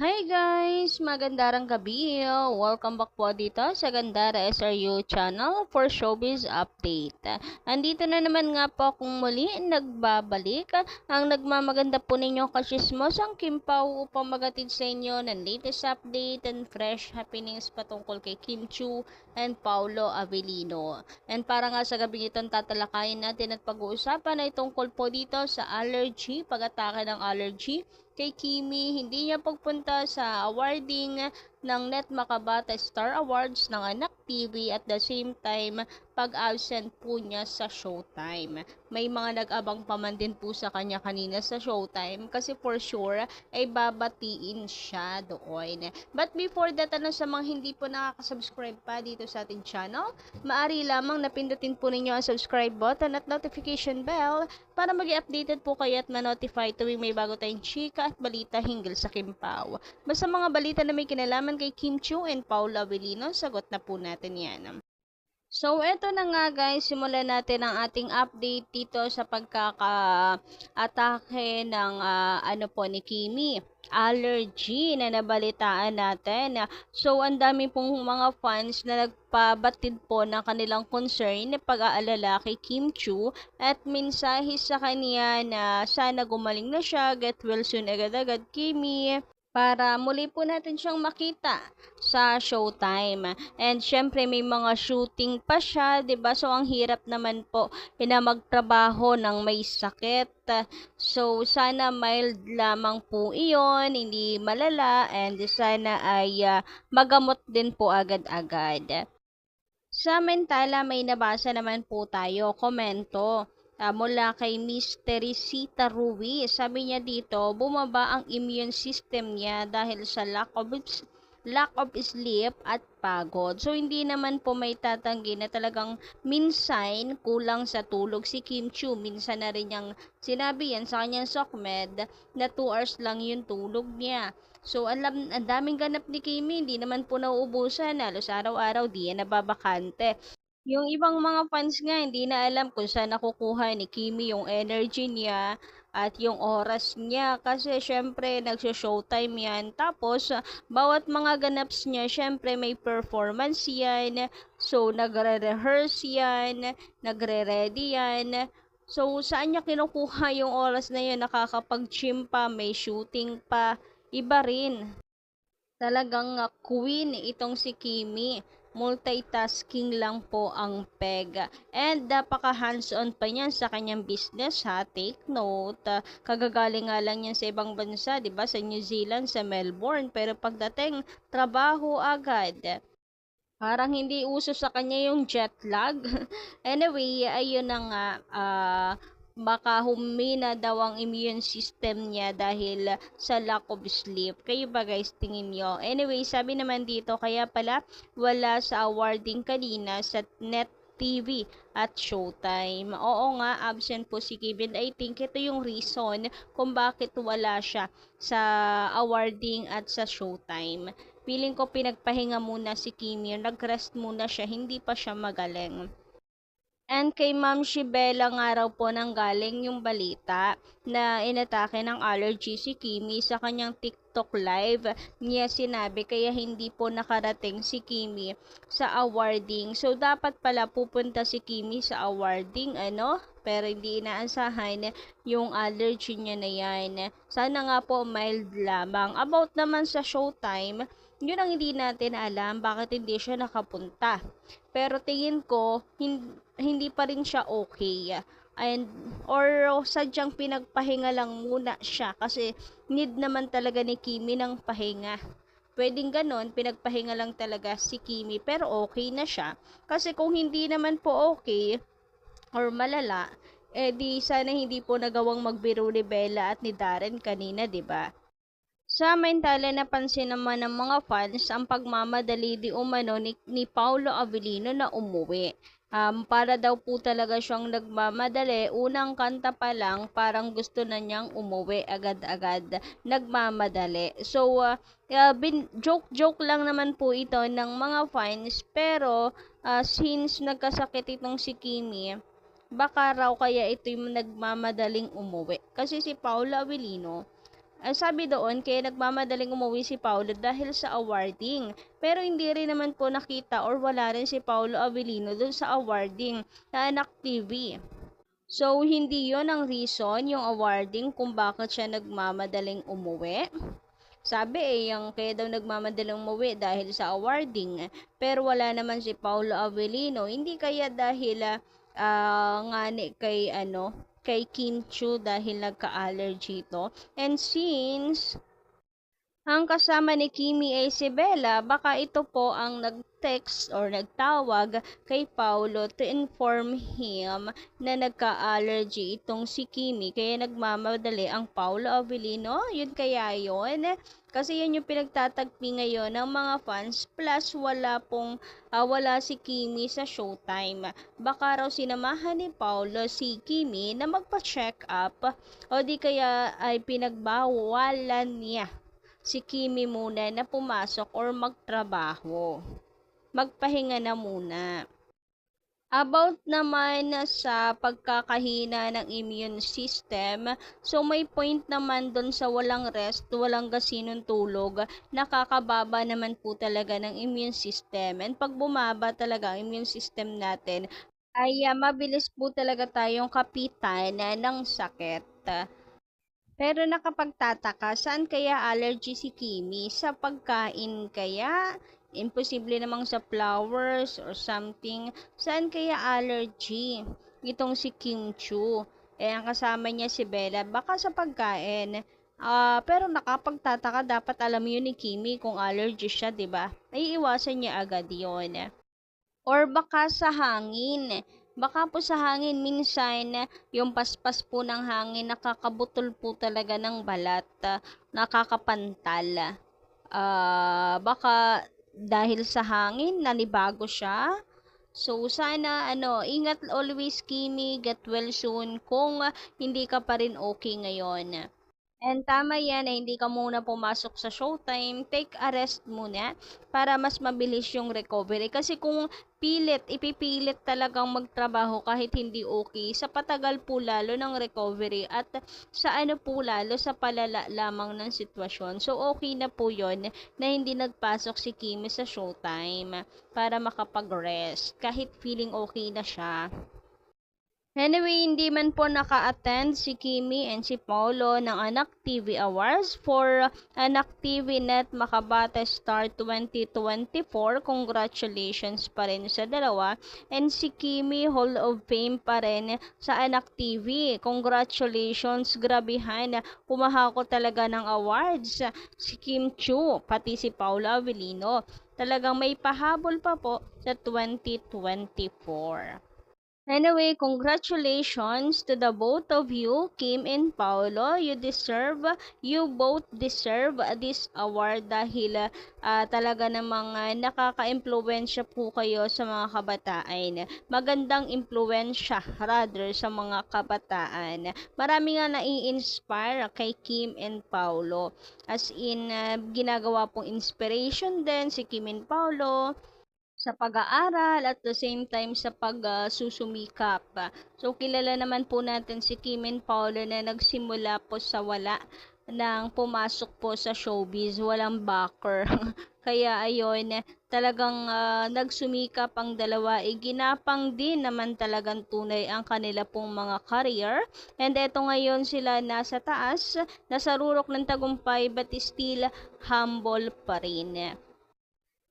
Hi guys! Magandang gabi! Welcome back po dito sa Gandara SRU channel for Showbiz Update. Andito na naman nga po akong muli nagbabalik ang nagmamaganda po ninyong kasismosang Kim Pao upang magatid sa inyo ng latest update and fresh happenings patungkol kay Kim Chu and Paulo Avellino. And para nga sa gabi itong tatalakayin natin at pag-uusapan ay tungkol po dito sa allergy, pag-atake ng allergy kay Kimi, hindi niya pagpunta sa awarding ng Net Makabata Star Awards ng Anak TV at the same time pag-absent po niya sa Showtime. May mga nag-abang pa man din po sa kanya kanina sa Showtime kasi for sure ay babatiin siya doon. But before that, sa mga hindi po nakaka-subscribe pa dito sa ating channel, maaari lamang napindutin po ninyo ang subscribe button at notification bell para mag-updated po kayo at ma-notify tuwing may bago tayong chika at balita hinggil sa Kim Pao. Basta mga balita na may kinalaman kay Kim Chu and Paula Avellino, sagot na po natin yan. So, eto na nga guys, simulan natin ang ating update dito sa pagkaka-atake ng ano po ni Kimi. Allergy na nabalitaan natin. So, ang dami pong mga fans na nagpabatid po ng kanilang concern na pag-aalala kay Kim Chu at mensahe sa kanya na sana gumaling na siya, get well soon agad-agad Kimi para muli po natin siyang makita sa Showtime. And syempre may mga shooting pa siya, 'di ba? So ang hirap naman po na magtrabaho ng may sakit. So sana mild lamang po iyon, hindi malala and sana ay magamot din po agad-agad. Samantala, may nabasa naman po tayo, komento mula kay Miss Teresita Ruiz. Sabi niya dito, bumaba ang immune system niya dahil sa lack of sleep at pagod. So, hindi naman po may tatanggi na talagang minsan kulang sa tulog si Kim Chu. Minsan na rin niyang sinabi yan sa kanyang SOCMED na 2 hours lang yung tulog niya. So, ang daming ganap ni Kimi, hindi naman po nauubusan. Halos araw-araw, di yan nababakante. Yung ibang mga fans nga, hindi na alam kung saan nakukuha ni Kimi yung energy niya at yung oras niya. Kasi, syempre, nagsho-showtime yan. Tapos, bawat mga ganaps niya, syempre, may performance yan. So, nagre-rehearse yan, nagre-ready yan. So, saan niya kinukuha yung oras na yun? Nakakapag-gym pa, may shooting pa. Iba rin. Talagang queen itong si Kimi. Multitasking lang po ang peg. And napaka hands-on pa niyan sa kanyang business ha. Take note. Kagagaling nga lang yan sa ibang bansa, 'di ba? Sa New Zealand, sa Melbourne. Pero pagdating trabaho agad. Parang hindi uso sa kanya yung jet lag. Anyway, ayun na nga, baka humina daw ang immune system niya dahil sa lack of sleep. Kayo ba guys, tingin nyo? Anyway, sabi naman dito, kaya pala wala sa awarding kanina sa Net TV at Showtime. Oo nga, absent po si Kevin. I think ito yung reason kung bakit wala siya sa awarding at sa Showtime. Feeling ko pinagpahinga muna si Kimi, nag-rest muna siya, hindi pa siya magaling. And kay Ma'am Shibela nga raw po nang galing yung balita na inatake ng allergy si Kimi sa kanyang TikTok live niya sinabi kaya hindi po nakarating si Kimi sa awarding. So dapat pala pupunta si Kimi sa awarding pero hindi inaasahan yung allergy niya na yan. Sana nga po mild lamang. About naman sa Showtime, yun ang hindi natin alam bakit hindi siya nakapunta. Pero tingin ko, hindi pa rin siya okay. And, or sadyang pinagpahinga lang muna siya kasi need naman talaga ni Kimi ng pahinga. Pwedeng ganon, pinagpahinga lang talaga si Kimi pero okay na siya. Kasi kung hindi naman po okay or malala, di sana hindi po nagawang magbiro ni Bella at ni Darren kanina, 'di ba? Samantala napansin naman ng mga fans ang pagmamadali di umano ni Paulo Avellino na umuwi. Para daw po talaga siyang nagmamadali, unang kanta pa lang parang gusto na niyang umuwi agad-agad, nagmamadali. So, joke-joke lang naman po ito ng mga fans pero since nagkasakit itong si Kimi, baka raw kaya ito yung nagmamadaling umuwi. Kasi si Paula Avellino, Sabi doon, kaya nagmamadaling umuwi si Paulo dahil sa awarding. Pero hindi rin naman po nakita or wala rin si Paulo Avellino doon sa awarding na Anak TV. So, hindi yon ang reason, yung awarding, kung bakit siya nagmamadaling umuwi. Sabi yung kaya daw nagmamadaling umuwi dahil sa awarding. Pero wala naman si Paulo Avellino. Hindi kaya dahil nga kay Kim Chu dahil nagka-allergy ito. And since ang kasama ni Kimi ay si Bella, baka ito po ang nag-text or nagtawag kay Paulo to inform him na nagka-allergy itong si Kimi. Kaya nagmamadali ang Paulo Avellino. Yun kaya yun. Kasi yun yung pinagtatagpi ngayon ng mga fans. Plus wala si Kimi sa showtime. Baka raw sinamahan ni Paulo si Kimi na magpa-check up o di kaya ay pinagbawalan niya si Kimi muna na pumasok or magtrabaho. Magpahinga na muna. About naman sa pagkakahina ng immune system, so may point naman doon sa walang rest, walang gasinong tulog, nakakababa naman po talaga ng immune system. And pag bumaba talaga ang immune system natin, ay mabilis po talaga tayong kapitan ng sakit. Pero nakapagtataka, saan kaya allergy si Kimi? Sa pagkain kaya? Imposible namang sa flowers or something. Saan kaya allergy? Itong si Kim Chu. Ang kasama niya si Bella, baka sa pagkain. Pero nakapagtataka, dapat alam yun ni Kimi kung allergy siya, 'di ba? Ay iwasan niya agad 'yon. Or baka sa hangin. Baka po sa hangin, minsan yung paspas po ng hangin nakakabutol po talaga ng balat, nakakapantal. Baka dahil sa hangin nanibago siya. So sana ingat always Kimi, get well soon kung hindi ka pa rin okay ngayon. And tama yan na hindi ka muna pumasok sa showtime, take a rest muna para mas mabilis yung recovery. Kasi kung ipipilit talagang magtrabaho kahit hindi okay, sa patagal po lalo ng recovery at sa po lalo sa palala lamang ng sitwasyon. So okay na po yon na hindi nagpasok si Kimi sa showtime para makapag-rest kahit feeling okay na siya. Anyway, hindi man po naka-attend si Kimi and si Paulo ng Anak TV Awards for Anak TV Net Makabata Star 2024. Congratulations pa rin sa dalawa. And si Kimi Hall of Fame pa rin sa Anak TV. Congratulations, grabihan. Pumahako talaga ng awards si Kim Chu, pati si Paulo Avellino. Talagang may pahabol pa po sa 2024. Anyway, congratulations to the both of you, Kim and Paolo. You both deserve this award dahil talaga namang nakaka-impluwensya po kayo sa mga kabataan. Magandang impluwensya rather sa mga kabataan. Marami nga nai-inspire kay Kim and Paolo. As in, ginagawa pong inspiration din si Kim and Paolo sa pag-aaral at the same time sa pagsusumikap. So kilala naman po natin si Kim and Paolo na nagsimula po sa wala nang pumasok po sa showbiz, walang backer. Kaya ayun, talagang nagsumikap ang dalawa, ginapang din naman talagang tunay ang kanila pong mga career. And eto ngayon sila nasa taas, nasa rurok ng tagumpay but still humble pa rin.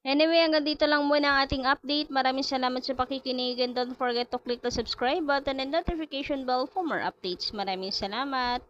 Anyway, hanggang dito lang muna ang ating update. Maraming salamat sa pakikinig and don't forget to click the subscribe button and notification bell for more updates. Maraming salamat!